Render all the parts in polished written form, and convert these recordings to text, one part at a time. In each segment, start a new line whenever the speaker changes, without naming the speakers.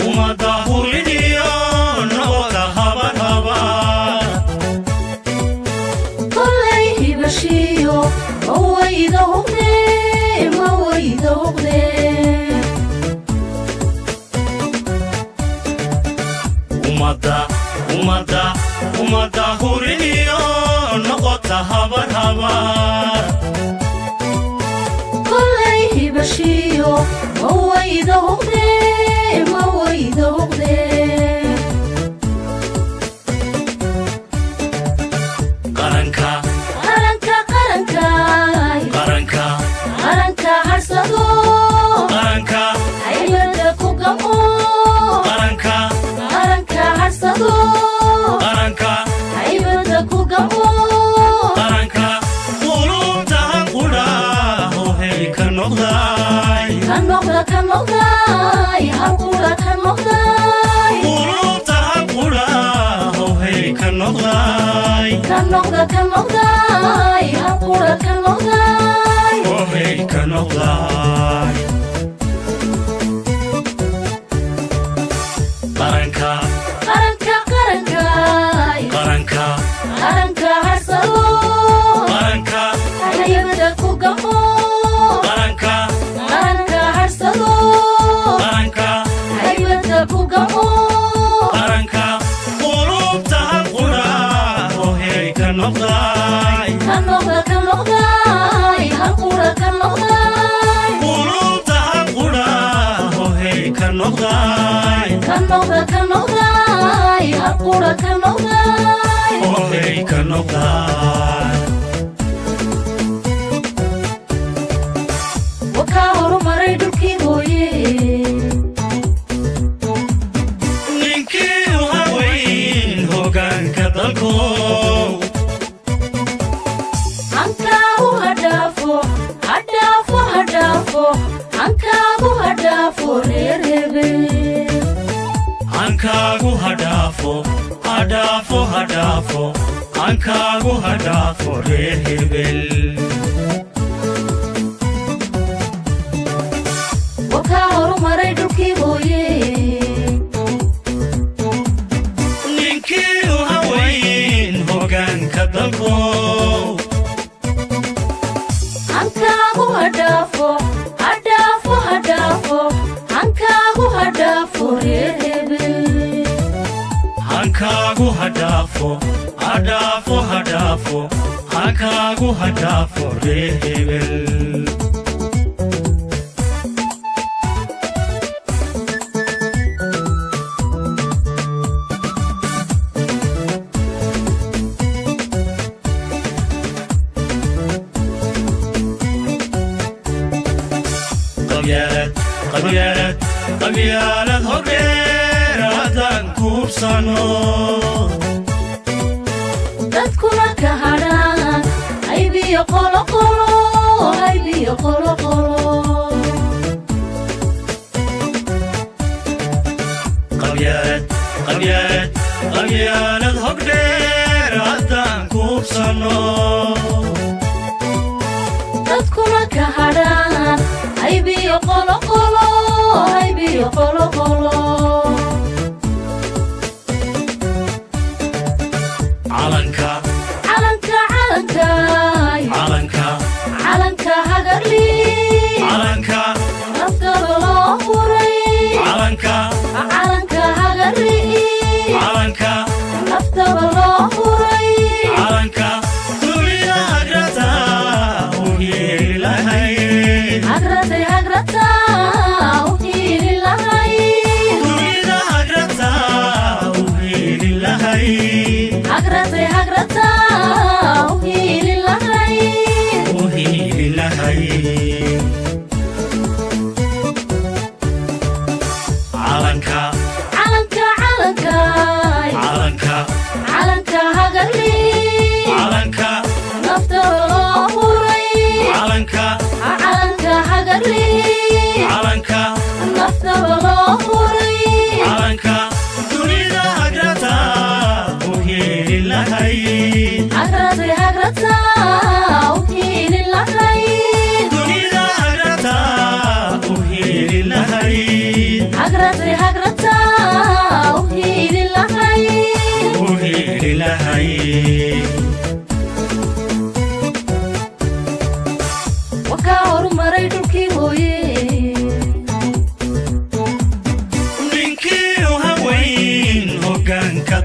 umada huridiyo noqota habar habar
kollay hibashiyo mawayda huqde umada huridiyo noqota habar habar kollay hibashiyo mawayda huqde
qaranka
harsado
qaranka
haybada ku gamo
qaranka
harsado
qaranka
haybada ku gamo
qaranka qulubta qura hooy ka noqday
halqura ka noqday
qulubta qura hooy ka noqday
halqura ka noqday
hooy ka noqday qaranka
harsado
qaranka
haybada ku gamo
qaranka
harsado
qaranka
haybada ku gamo
qaranka qulubta qura hooy ka noqday
halqura ka noqday
qulubta qura hooy ka noqday
halqura ka noqday
hooy ka noqday
wakaa horumaray dhulkii hooye
ninkii u haweyn hoggaanka dalko
hankaagu hadhaafo reer hebel
hankaagu hadhaafo reer hebel
wakaa horumaray dhulkii hooye
ninkii u haweyn hoggaanka dalko
hankaagu hadhaafo reer hebel
hankaagu hadhaafo hankaagu hadhaafo reer hebel qabyaalad hordheer haddaan kuubsano
dadkuna ka hadhaan haybiyo qoloqolo
qabyaalad hordheer haddaan kuubsano
dadkuna ka hadhaan haybiyo qoloqolo calanka hagarli
calanka
naftaba loo furay
calanka
hagarli naftaba loo furay
calanka dunida hagrata u hiili lahayd
hagrata u hiili lahayd
dunida hagrata u hiili lahayd
hagrata u hiili lahayd
u hiili lahayd calanka
hagarli
calanka
naftaba loo furay
calanka
hagarli
calanka
naftaba loo furay
calanka dunida hagrata u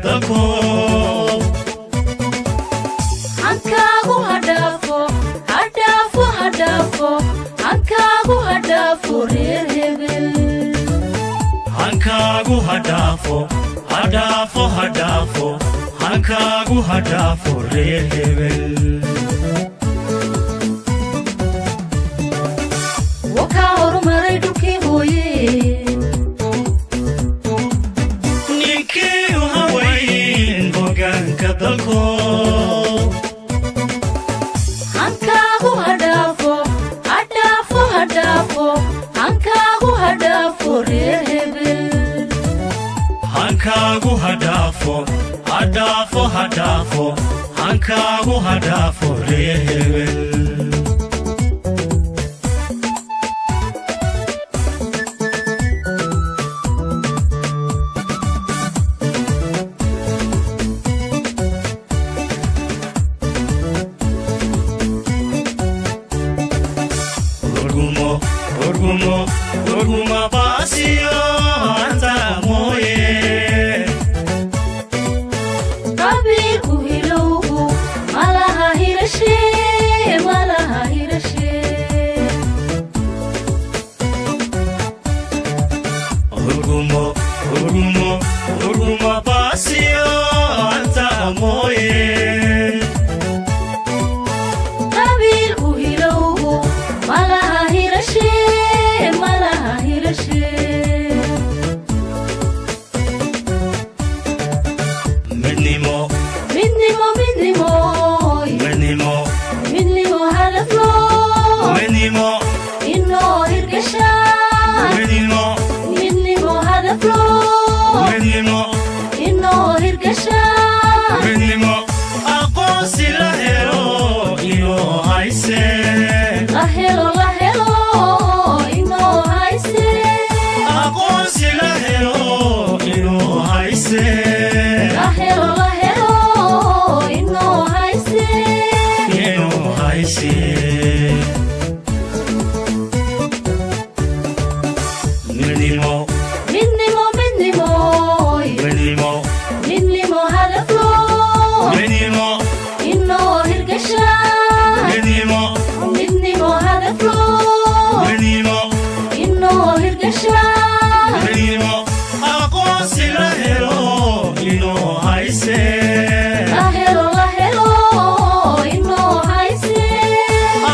dalko
hankaagu hadhaafo hadhaafo hadhaafo hankaagu hadhaafo reer hebel
hankaagu hadhaafo hadhaafo hadhaafo hankaagu hadhaafo reer hebel
wakaa horumaray dhulkii hooye
ninkii u hawayn hoggaanka dalko
hankaagu hadhaafo hadhaafo hadhaafo hankaagu hadhaafo reer hebel
hankaagu hadhaafo hadhaafo hadhaafo hankaagu hadhaafo reer hebel Orguma basio anta moye
qabiilku hilowgu malaha hirashe malaha hirashe
Orguma basio anta moye
qabiilku hilowgu malaha hirashe malaha hirashe
Menimo
hadaflo
Menimo
inoo hirgasha
Menimo
midnimo hadaflo
Menimo
inoo hirgasha
Menimo aqoonsi la helo inoo hayse
la helo inoo hayse
aqoonsi la helo inoo hayse
la helo inoo hayse
inoo hayse Menimo
hadaflo
Menimo
inoo hirgasha
Menimo
midnimo hadaflo
Menimo
inoo hirgasha
Menimo aqoonsi la helo inoo hayse
la helo inoo hayse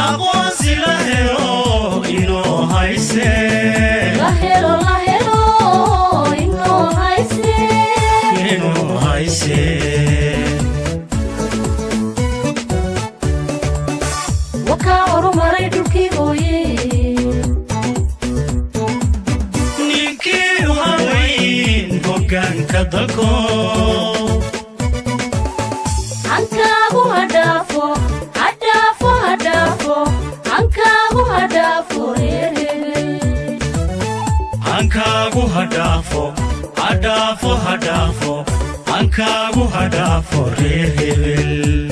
aqoonsi la helo inoo hayse
la helo inoo hayse
inoo hayse
wakaa horumaray dhulkii hooye
ninkii u hawayn hoggaanka dalko
hankaagu hadhaafo hadhaafo hadhaafo hankaagu hadhaafo reer hebel
hankaagu hadhaafo hadhaafo hadhaafo hankaagu hadhaafo reer hebel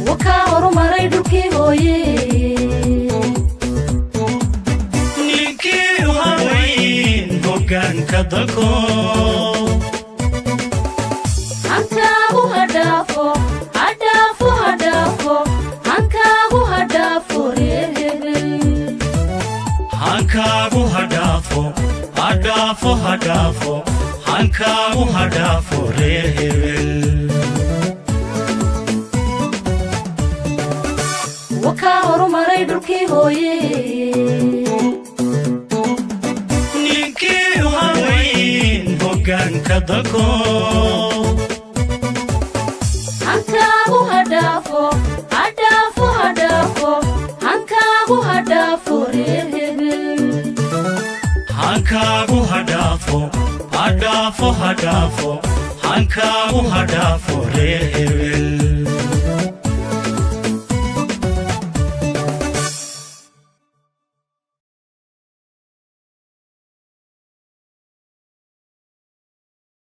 wakaa horumaray dhulkii hooye
ninkii u hawayn hoggaanka dalko
hankaagu hadhaafo hadhaafo hadhaafo hankaagu hadhaafo reer hebel
hankaagu hadhaafo hadhaafo hadhaafo hankaagu hadhaafo reer hebel
wakaa horumaray dhulkii hooye
ninkii u hawayn hoggaanka dalko
hankaagu hadhaafo hadhaafo hadhaafo hankaagu hadhaafo reer hebel
hankaagu hadhaafo hadhaafo hadhaafo hankaagu hadhaafo reer hebel